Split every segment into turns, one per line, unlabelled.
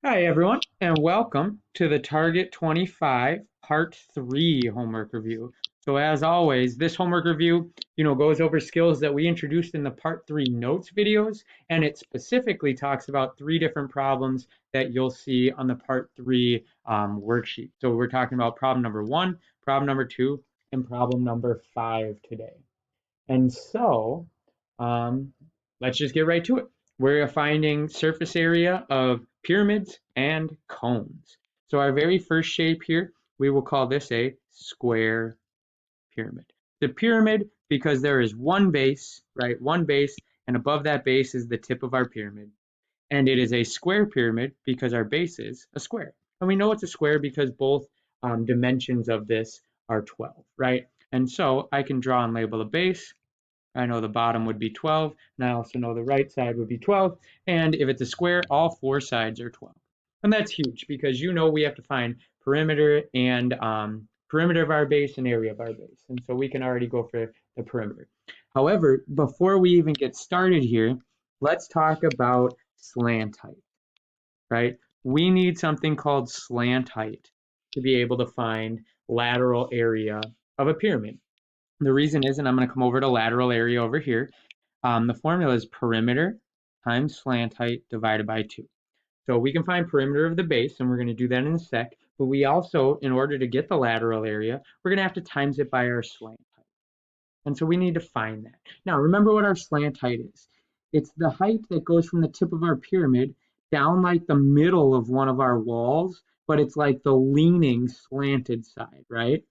Hi, everyone, and welcome to the Target 25 Part 3 homework review. So as always, this homework review, goes over skills that we introduced in the Part 3 notes videos, and it specifically talks about 3 different problems that you'll see on the Part 3 worksheet. So we're talking about problem number 1, problem number 2, and problem number 5 today. And so um, let's just get right to it. We're finding surface area of pyramids and cones. So our very first shape here, we will call this a square pyramid. The pyramid, because there is one base, right? One base, and above that base is the tip of our pyramid. And it is a square pyramid because our base is a square. And we know it's a square because both dimensions of this are 12, right? And so I can draw and label a base. I know the bottom would be 12, and I also know the right side would be 12. And if it's a square, all 4 sides are 12. And that's huge because we have to find perimeter and perimeter of our base and area of our base. And so we can already go for the perimeter. However, before we even get started here, let's talk about slant height, right? We need something called slant height to be able to find lateral area of a pyramid. The reason is, and I'm going to come over to lateral area over here, the formula is perimeter times slant height divided by 2. So we can find perimeter of the base, and we're going to do that in a sec, but we also, in order to get the lateral area, we're going to have to times it by our slant height. And so we need to find that. Now, remember what our slant height is. It's the height that goes from the tip of our pyramid down like the middle of one of our walls, but it's like the leaning slanted side, right?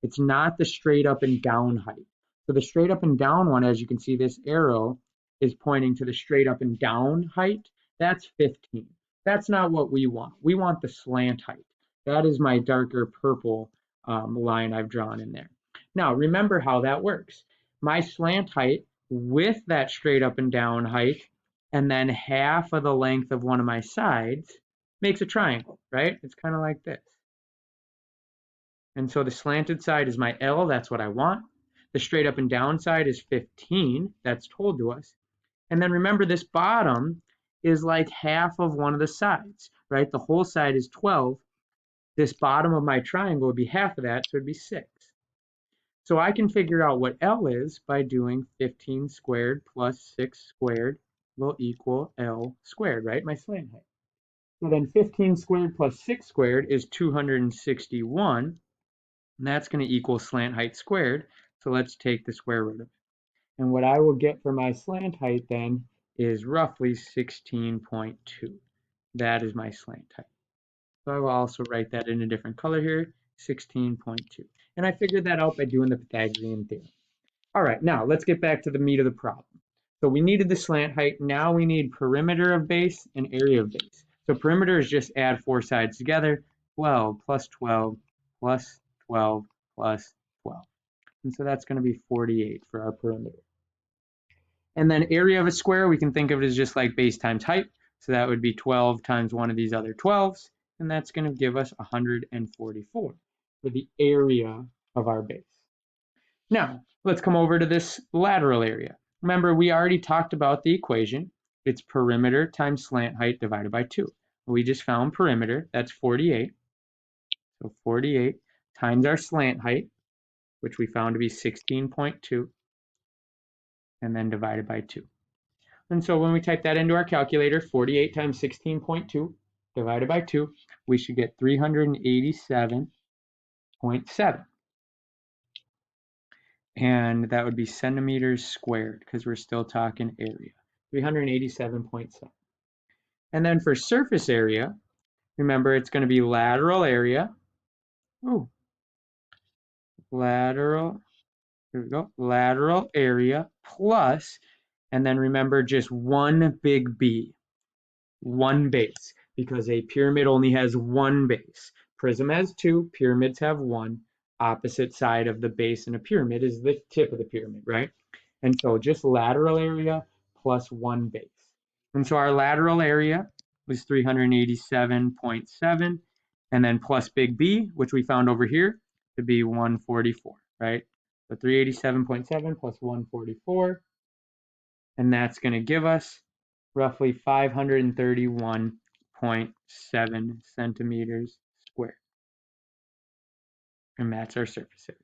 It's not the straight up and down height. So the straight up and down one, as you can see, this arrow is pointing to the straight up and down height. That's 15. That's not what we want. We want the slant height. That is my darker purple line I've drawn in there. Now, remember how that works. My slant height with that straight up and down height, and then half of the length of one of my sides makes a triangle, right? It's kind of like this. And so the slanted side is my L, that's what I want. The straight up and down side is 15, that's told to us. And then remember this bottom is like half of one of the sides, right? The whole side is 12. This bottom of my triangle would be half of that, so it'd be 6. So I can figure out what L is by doing 15 squared plus 6 squared will equal L squared, right? My slant height. So then 15 squared plus 6 squared is 261, and that's going to equal slant height squared. So let's take the square root of it. And what I will get for my slant height then is roughly 16.2. That is my slant height. So I will also write that in a different color here, 16.2. And I figured that out by doing the Pythagorean theorem. All right, now let's get back to the meat of the problem. So we needed the slant height. Now we need perimeter of base and area of base. So perimeter is just add 4 sides together, 12 plus 12 plus 12 plus 12. And so that's going to be 48 for our perimeter. And then area of a square, we can think of it as just like base times height. So that would be 12 times one of these other 12s. And that's going to give us 144 for the area of our base. Now, let's come over to this lateral area. Remember, we already talked about the equation. It's perimeter times slant height divided by 2. We just found perimeter, that's 48. So 48 times our slant height, which we found to be 16.2, and then divided by 2. And so when we type that into our calculator, 48 times 16.2 divided by 2, we should get 387.7. And that would be centimeters squared because we're still talking area, 387.7. And then for surface area, remember it's going to be lateral area. Ooh, lateral, here we go, lateral area plus, and then remember just one big B, one base, because a pyramid only has one base. Prism has 2, pyramids have 1. Opposite side of the base in a pyramid is the tip of the pyramid, right? And so just lateral area plus one base. And so our lateral area was 387.7, and then plus big B, which we found over here, to be 144, right? So 387.7 plus 144, and that's going to give us roughly 531 8.7 centimeters squared. And that's our surface area.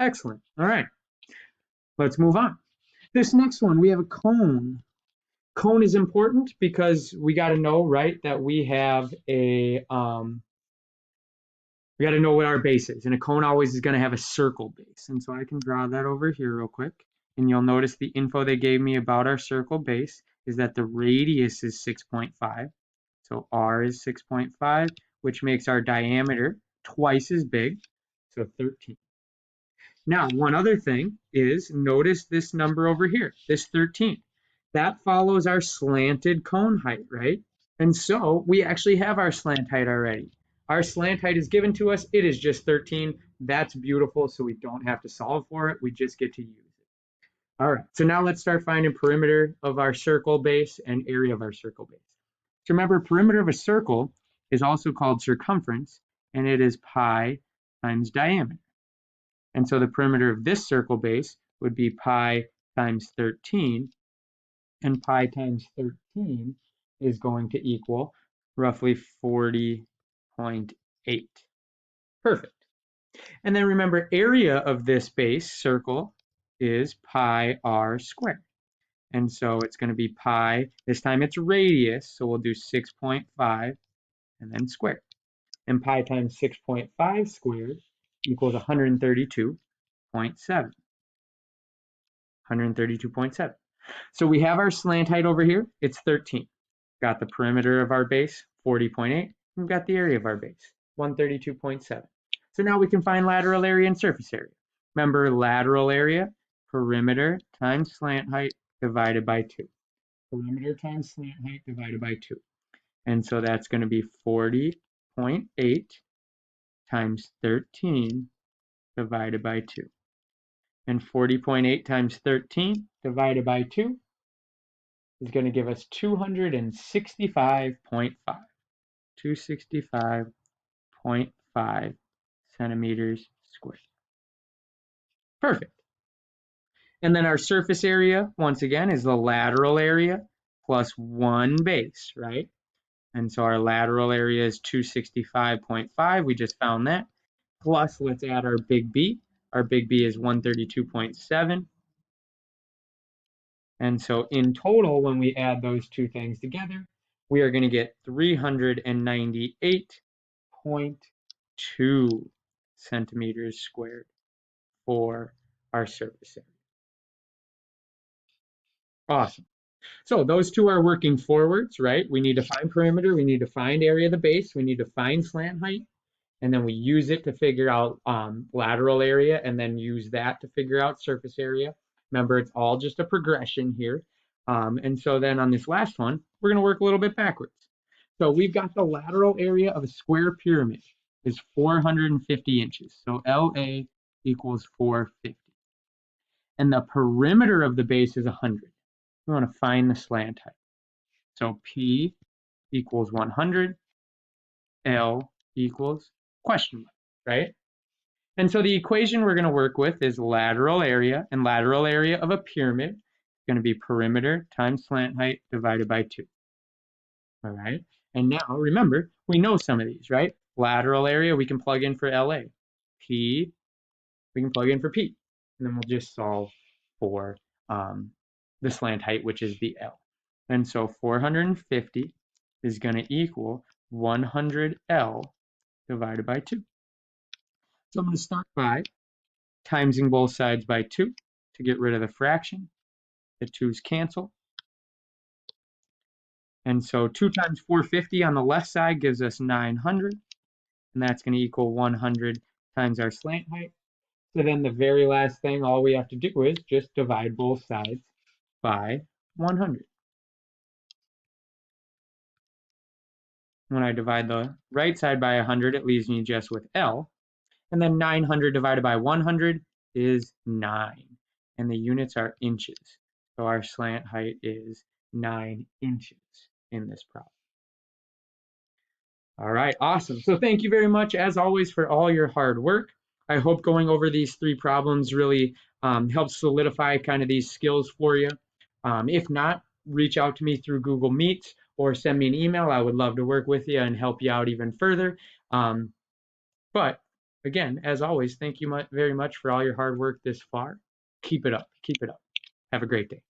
Excellent. All right. Let's move on. This next one, we have a cone. Cone is important because we got to know, right, that we have a, we got to know what our base is. And a cone always is going to have a circle base. And so I can draw that over here real quick. And you'll notice the info they gave me about our circle base is that the radius is 6.5. So R is 6.5, which makes our diameter twice as big, so 13. Now, one other thing is notice this number over here, this 13. That follows our slanted cone height, right? And so we actually have our slant height already. Our slant height is given to us. It is just 13. That's beautiful, so we don't have to solve for it. We just get to use it. All right, so now let's start finding perimeter of our circle base and area of our circle base. So remember, perimeter of a circle is also called circumference, and it is pi times diameter. And so the perimeter of this circle base would be pi times 13, and pi times 13 is going to equal roughly 40.8. Perfect. And then remember, area of this base circle is pi r squared. And so it's going to be pi, this time it's radius, so we'll do 6.5 and then squared. And pi times 6.5 squared equals 132.7. 132.7. So we have our slant height over here, it's 13. Got the perimeter of our base, 40.8. We've got the area of our base, 132.7. So now we can find lateral area and surface area. Remember, lateral area, perimeter times slant height divided by 2. Perimeter times slant height divided by 2. And so that's going to be 40.8 times 13 divided by 2. And 40.8 times 13 divided by 2 is going to give us 265.5. 265.5 centimeters squared. Perfect. And then our surface area, once again, is the lateral area plus one base, right? And so our lateral area is 265.5. We just found that. Plus, let's add our big B. Our big B is 132.7. And so in total, when we add those two things together, we are going to get 398.2 centimeters squared for our surface area. Awesome. So those two are working forwards, right? We need to find perimeter, we need to find area of the base, we need to find slant height, and then we use it to figure out lateral area, and then use that to figure out surface area. Remember, it's all just a progression here. And so then on this last one, we're going to work a little bit backwards. So we've got the lateral area of a square pyramid is 450 inches. So LA equals 450. And the perimeter of the base is 100. We want to find the slant height. So P equals 100, L equals question mark, right? And so the equation we're going to work with is lateral area, and lateral area of a pyramid is going to be perimeter times slant height divided by 2. All right, and now remember, we know some of these, right? Lateral area, we can plug in for LA. P, we can plug in for P. And then we'll just solve for the slant height, which is the L. And so 450 is going to equal 100L divided by 2. So I'm going to start by timesing both sides by 2 to get rid of the fraction. The 2's cancel. And so 2 times 450 on the left side gives us 900. And that's going to equal 100 times our slant height. So then the very last thing, all we have to do is just divide both sides by 100. When I divide the right side by 100, it leaves me just with L. And then 900 divided by 100 is 9. And the units are inches. So our slant height is 9 inches in this problem. All right, awesome. So thank you very much, as always, for all your hard work. I hope going over these 3 problems really helps solidify kind of these skills for you. If not, reach out to me through Google Meets or send me an email. I would love to work with you and help you out even further. But again, as always, thank you very much for all your hard work this far. Keep it up. Keep it up. Have a great day.